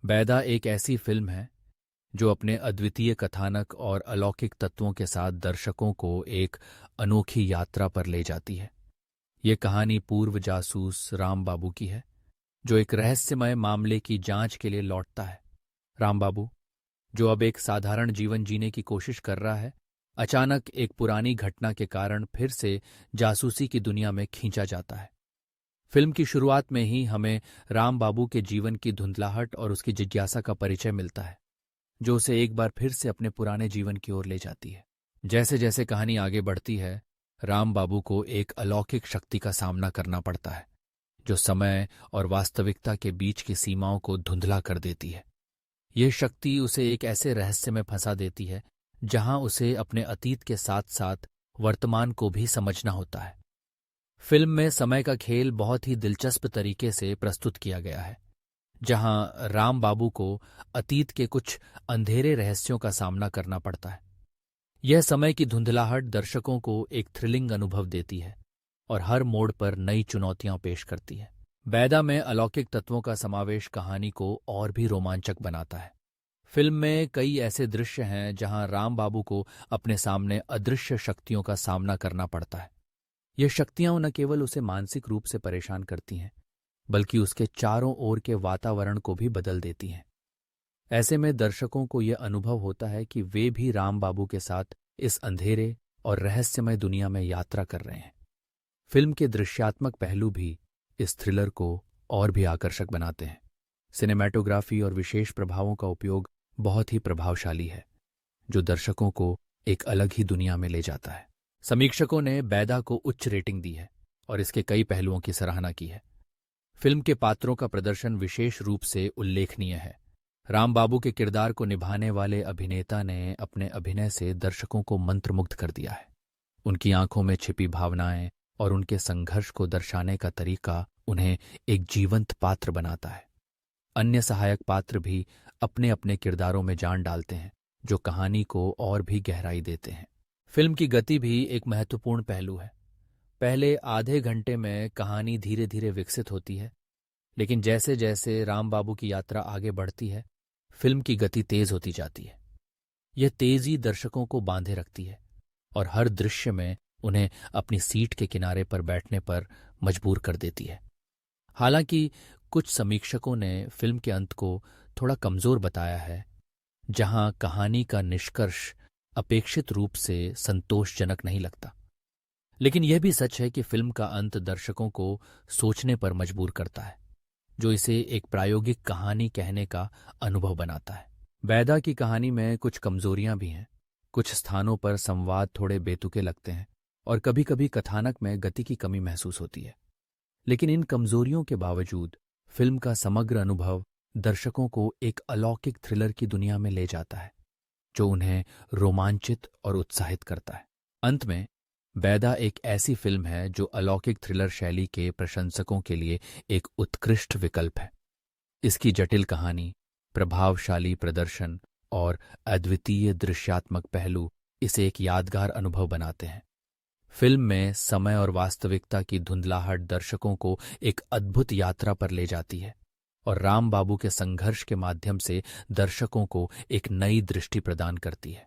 बैदा एक ऐसी फिल्म है जो अपने अद्वितीय कथानक और अलौकिक तत्वों के साथ दर्शकों को एक अनोखी यात्रा पर ले जाती है। ये कहानी पूर्व जासूस राम बाबू की है, जो एक रहस्यमय मामले की जांच के लिए लौटता है। राम बाबू, जो अब एक साधारण जीवन जीने की कोशिश कर रहा है, अचानक एक पुरानी घटना के कारण फिर से जासूसी की दुनिया में खींचा जाता है। फिल्म की शुरुआत में ही हमें राम बाबू के जीवन की धुंधलाहट और उसकी जिज्ञासा का परिचय मिलता है, जो उसे एक बार फिर से अपने पुराने जीवन की ओर ले जाती है। जैसे जैसे कहानी आगे बढ़ती है, राम बाबू को एक अलौकिक शक्ति का सामना करना पड़ता है, जो समय और वास्तविकता के बीच की सीमाओं को धुंधला कर देती है। यह शक्ति उसे एक ऐसे रहस्य में फंसा देती है जहां उसे अपने अतीत के साथ साथ वर्तमान को भी समझना होता है। फिल्म में समय का खेल बहुत ही दिलचस्प तरीके से प्रस्तुत किया गया है, जहां राम बाबू को अतीत के कुछ अंधेरे रहस्यों का सामना करना पड़ता है। यह समय की धुंधलाहट दर्शकों को एक थ्रिलिंग अनुभव देती है और हर मोड़ पर नई चुनौतियां पेश करती है। बैदा में अलौकिक तत्वों का समावेश कहानी को और भी रोमांचक बनाता है। फिल्म में कई ऐसे दृश्य हैं जहां राम बाबू को अपने सामने अदृश्य शक्तियों का सामना करना पड़ता है। ये शक्तियां न केवल उसे मानसिक रूप से परेशान करती हैं, बल्कि उसके चारों ओर के वातावरण को भी बदल देती हैं। ऐसे में दर्शकों को यह अनुभव होता है कि वे भी राम बाबू के साथ इस अंधेरे और रहस्यमय दुनिया में यात्रा कर रहे हैं। फिल्म के दृश्यात्मक पहलू भी इस थ्रिलर को और भी आकर्षक बनाते हैं। सिनेमैटोग्राफी और विशेष प्रभावों का उपयोग बहुत ही प्रभावशाली है, जो दर्शकों को एक अलग ही दुनिया में ले जाता है। समीक्षकों ने बैदा को उच्च रेटिंग दी है और इसके कई पहलुओं की सराहना की है। फिल्म के पात्रों का प्रदर्शन विशेष रूप से उल्लेखनीय है। राम बाबू के किरदार को निभाने वाले अभिनेता ने अपने अभिनय से दर्शकों को मंत्रमुग्ध कर दिया है। उनकी आंखों में छिपी भावनाएं और उनके संघर्ष को दर्शाने का तरीका उन्हें एक जीवंत पात्र बनाता है। अन्य सहायक पात्र भी अपने अपने किरदारों में जान डालते हैं, जो कहानी को और भी गहराई देते हैं। फिल्म की गति भी एक महत्वपूर्ण पहलू है। पहले आधे घंटे में कहानी धीरे धीरे विकसित होती है, लेकिन जैसे जैसे राम बाबू की यात्रा आगे बढ़ती है, फिल्म की गति तेज होती जाती है। यह तेजी दर्शकों को बांधे रखती है और हर दृश्य में उन्हें अपनी सीट के किनारे पर बैठने पर मजबूर कर देती है। हालांकि कुछ समीक्षकों ने फिल्म के अंत को थोड़ा कमजोर बताया है, जहां कहानी का निष्कर्ष अपेक्षित रूप से संतोषजनक नहीं लगता। लेकिन यह भी सच है कि फिल्म का अंत दर्शकों को सोचने पर मजबूर करता है, जो इसे एक प्रायोगिक कहानी कहने का अनुभव बनाता है। बैदा की कहानी में कुछ कमजोरियां भी हैं। कुछ स्थानों पर संवाद थोड़े बेतुके लगते हैं और कभी कभी कथानक में गति की कमी महसूस होती है। लेकिन इन कमजोरियों के बावजूद फिल्म का समग्र अनुभव दर्शकों को एक अलौकिक थ्रिलर की दुनिया में ले जाता है, जो उन्हें रोमांचित और उत्साहित करता है। अंत में बैदा एक ऐसी फिल्म है जो अलौकिक थ्रिलर शैली के प्रशंसकों के लिए एक उत्कृष्ट विकल्प है। इसकी जटिल कहानी, प्रभावशाली प्रदर्शन और अद्वितीय दृश्यात्मक पहलू इसे एक यादगार अनुभव बनाते हैं। फिल्म में समय और वास्तविकता की धुंधलाहट दर्शकों को एक अद्भुत यात्रा पर ले जाती है और राम बाबू के संघर्ष के माध्यम से दर्शकों को एक नई दृष्टि प्रदान करती है।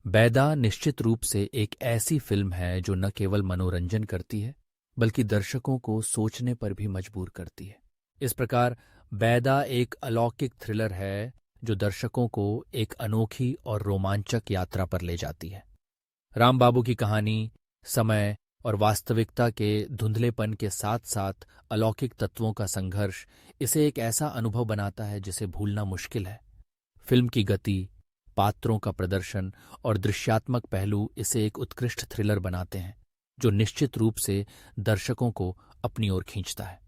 बैदा निश्चित रूप से एक ऐसी फिल्म है जो न केवल मनोरंजन करती है, बल्कि दर्शकों को सोचने पर भी मजबूर करती है। इस प्रकार बैदा एक अलौकिक थ्रिलर है जो दर्शकों को एक अनोखी और रोमांचक यात्रा पर ले जाती है। राम बाबू की कहानी समय और वास्तविकता के धुंधलेपन के साथ साथ अलौकिक तत्वों का संघर्ष इसे एक ऐसा अनुभव बनाता है जिसे भूलना मुश्किल है। फिल्म की गति, पात्रों का प्रदर्शन और दृश्यात्मक पहलू इसे एक उत्कृष्ट थ्रिलर बनाते हैं, जो निश्चित रूप से दर्शकों को अपनी ओर खींचता है।